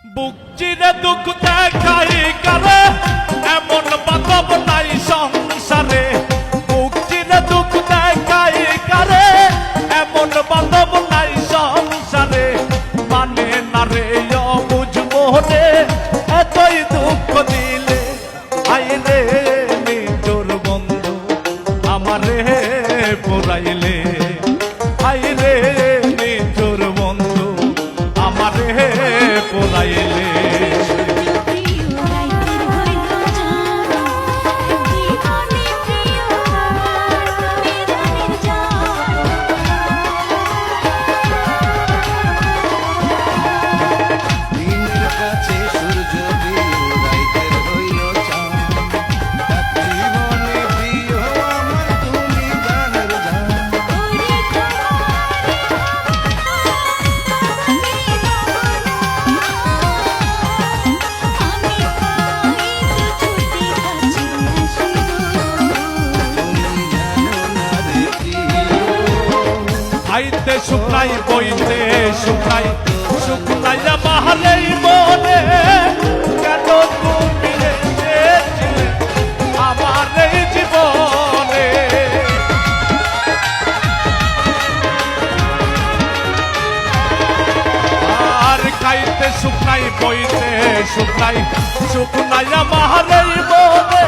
বুক চিরে দুঃখ দেখাই কারে এমন বান্ধব নাই সংসারে। বুক চিরে দুঃখ দেখাই কারে এমন বান্ধব নাই সংসারে। মানে না রে বুঝবো রে এতই দুঃখ দিলে। আই রে নিজর বন্ধু আমারে পোড়াইলে। আই রে নিজর বন্ধু আমারে পোড়াইলে। আইতে শুকনাই বইতে শুকনাই শুকনাইয়া বাহারেই মনে। কেন তুমি এসেছিলে আমার এই জীবনে। আর খাইতে শুকনাই বইতে শুকনাই শুকনাইয়া বাহারেই মনে।